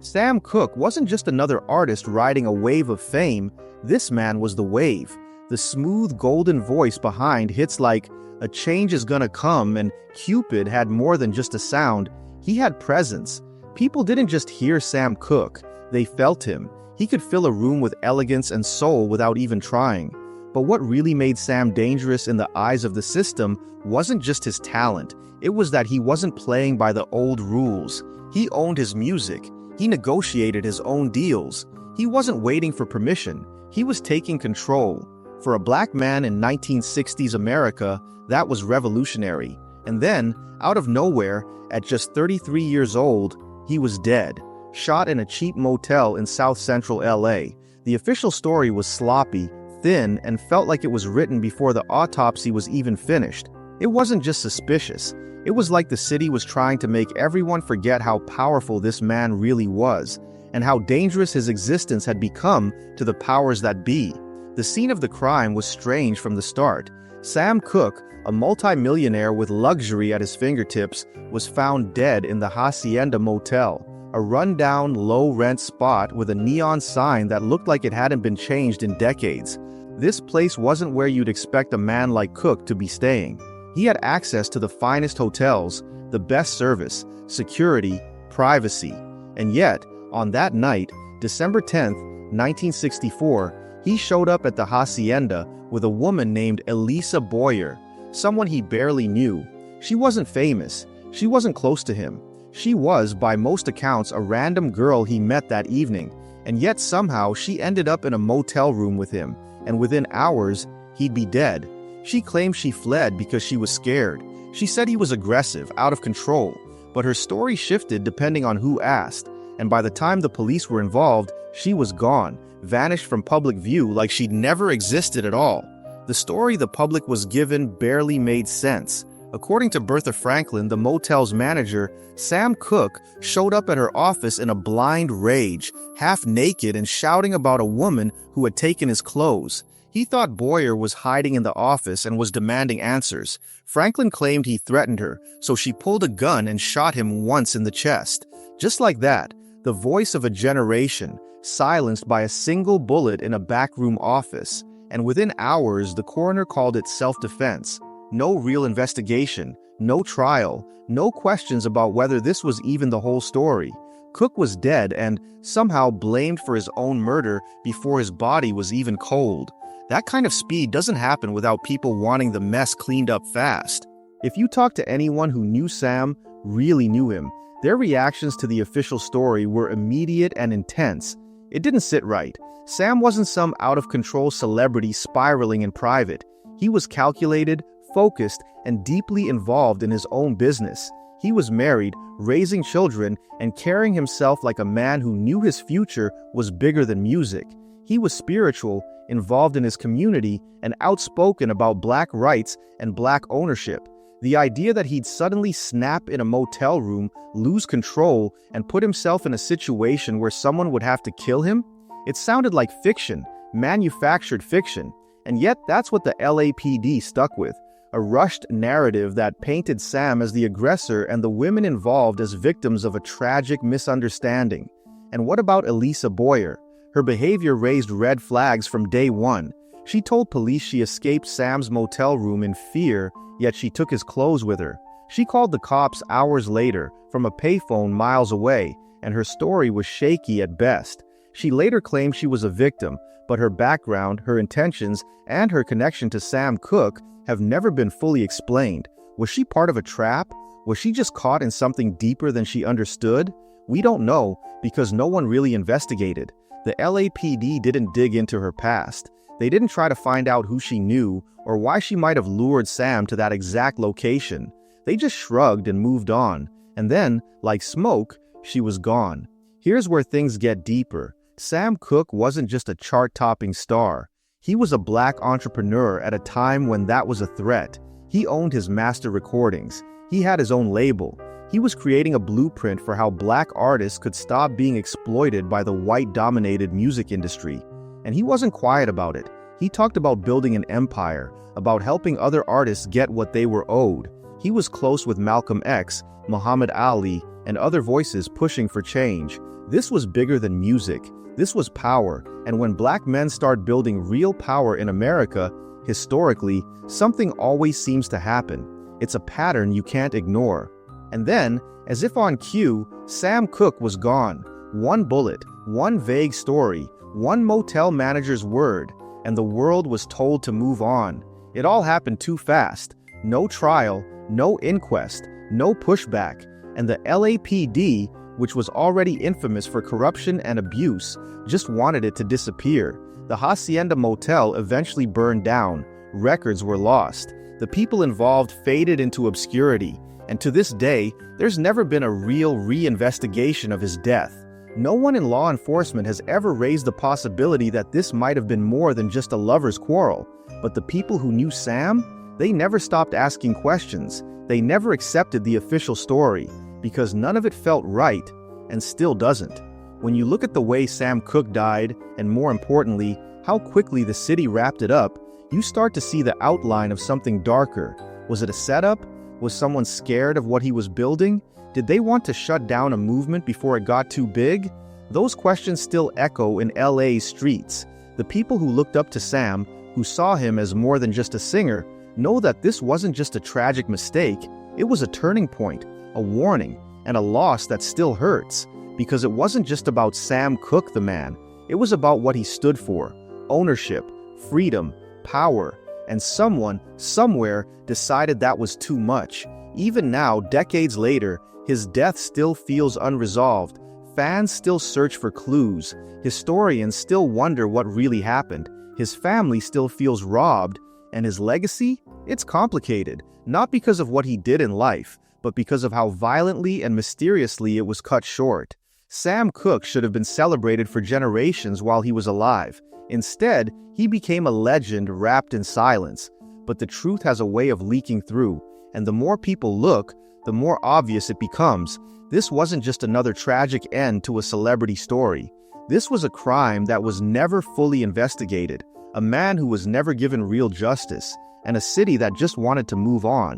Sam Cooke wasn't just another artist riding a wave of fame. This man was the wave. The smooth golden voice behind hits like "A Change Is Gonna Come" and "Cupid" had more than just a sound. He had presence. People didn't just hear Sam Cooke, they felt him. He could fill a room with elegance and soul without even trying. But what really made Sam dangerous in the eyes of the system wasn't just his talent. It was that he wasn't playing by the old rules. He owned his music. He negotiated his own deals. He wasn't waiting for permission. He was taking control. For a black man in 1960s America, that was revolutionary. And then, out of nowhere, at just 33 years old, he was dead, shot in a cheap motel in South Central LA. The official story was sloppy, thin, and felt like it was written before the autopsy was even finished. It wasn't just suspicious. It was like the city was trying to make everyone forget how powerful this man really was, and how dangerous his existence had become to the powers that be. The scene of the crime was strange from the start. Sam Cooke, a multimillionaire with luxury at his fingertips, was found dead in the Hacienda Motel, a rundown, low-rent spot with a neon sign that looked like it hadn't been changed in decades. This place wasn't where you'd expect a man like Cooke to be staying. He had access to the finest hotels, the best service, security, privacy. And yet, on that night, December 10th, 1964, he showed up at the Hacienda with a woman named Elisa Boyer, someone he barely knew. She wasn't famous. She wasn't close to him. She was, by most accounts, a random girl he met that evening. And yet somehow she ended up in a motel room with him, and within hours, he'd be dead. She claimed she fled because she was scared. She said he was aggressive, out of control, but her story shifted depending on who asked, and by the time the police were involved, she was gone, vanished from public view like she'd never existed at all. The story the public was given barely made sense. According to Bertha Franklin, the motel's manager, Sam Cooke showed up at her office in a blind rage, half naked and shouting about a woman who had taken his clothes. He thought Boyer was hiding in the office and was demanding answers. Franklin claimed he threatened her, so she pulled a gun and shot him once in the chest. Just like that, the voice of a generation, silenced by a single bullet in a backroom office. And within hours, the coroner called it self-defense. No real investigation, no trial, no questions about whether this was even the whole story. Cooke was dead and somehow blamed for his own murder before his body was even cold. That kind of speed doesn't happen without people wanting the mess cleaned up fast. If you talk to anyone who knew Sam, really knew him, their reactions to the official story were immediate and intense. It didn't sit right. Sam wasn't some out-of-control celebrity spiraling in private. He was calculated, focused, and deeply involved in his own business. He was married, raising children, and carrying himself like a man who knew his future was bigger than music. He was spiritual, involved in his community, and outspoken about black rights and black ownership. The idea that he'd suddenly snap in a motel room, lose control, and put himself in a situation where someone would have to kill him? It sounded like fiction, manufactured fiction. And yet that's what the LAPD stuck with. A rushed narrative that painted Sam as the aggressor and the women involved as victims of a tragic misunderstanding. And what about Elisa Boyer? Her behavior raised red flags from day one. She told police she escaped Sam's motel room in fear, yet she took his clothes with her. She called the cops hours later from a payphone miles away, and her story was shaky at best. She later claimed she was a victim, but her background, her intentions, and her connection to Sam Cooke have never been fully explained. Was she part of a trap? Was she just caught in something deeper than she understood? We don't know because no one really investigated. The LAPD didn't dig into her past. They didn't try to find out who she knew or why she might have lured Sam to that exact location. They just shrugged and moved on. And then, like smoke, she was gone. Here's where things get deeper. Sam Cooke wasn't just a chart-topping star. He was a black entrepreneur at a time when that was a threat. He owned his master recordings. He had his own label. He was creating a blueprint for how black artists could stop being exploited by the white-dominated music industry. And he wasn't quiet about it. He talked about building an empire, about helping other artists get what they were owed. He was close with Malcolm X, Muhammad Ali, and other voices pushing for change. This was bigger than music. This was power, and when black men start building real power in America, historically, something always seems to happen. It's a pattern you can't ignore. And then, as if on cue, Sam Cooke was gone. One bullet, one vague story, one motel manager's word, and the world was told to move on. It all happened too fast. No trial, no inquest, no pushback, and the LAPD, which was already infamous for corruption and abuse, just wanted it to disappear. The Hacienda Motel eventually burned down. Records were lost. The people involved faded into obscurity, and to this day, there's never been a real reinvestigation of his death. No one in law enforcement has ever raised the possibility that this might have been more than just a lover's quarrel. But the people who knew Sam, they never stopped asking questions. They never accepted the official story, because none of it felt right, and still doesn't. When you look at the way Sam Cooke died, and more importantly, how quickly the city wrapped it up, you start to see the outline of something darker. Was it a setup? Was someone scared of what he was building? Did they want to shut down a movement before it got too big? Those questions still echo in LA's streets. The people who looked up to Sam, who saw him as more than just a singer, know that this wasn't just a tragic mistake, it was a turning point, a warning, and a loss that still hurts. Because it wasn't just about Sam Cooke the man, it was about what he stood for: ownership, freedom, power, and someone, somewhere, decided that was too much. Even now, decades later, his death still feels unresolved. Fans still search for clues. Historians still wonder what really happened. His family still feels robbed. And his legacy? It's complicated, not because of what he did in life, but because of how violently and mysteriously it was cut short. Sam Cooke should have been celebrated for generations while he was alive. Instead, he became a legend wrapped in silence. But the truth has a way of leaking through, and the more people look, the more obvious it becomes. This wasn't just another tragic end to a celebrity story. This was a crime that was never fully investigated, a man who was never given real justice, and a city that just wanted to move on.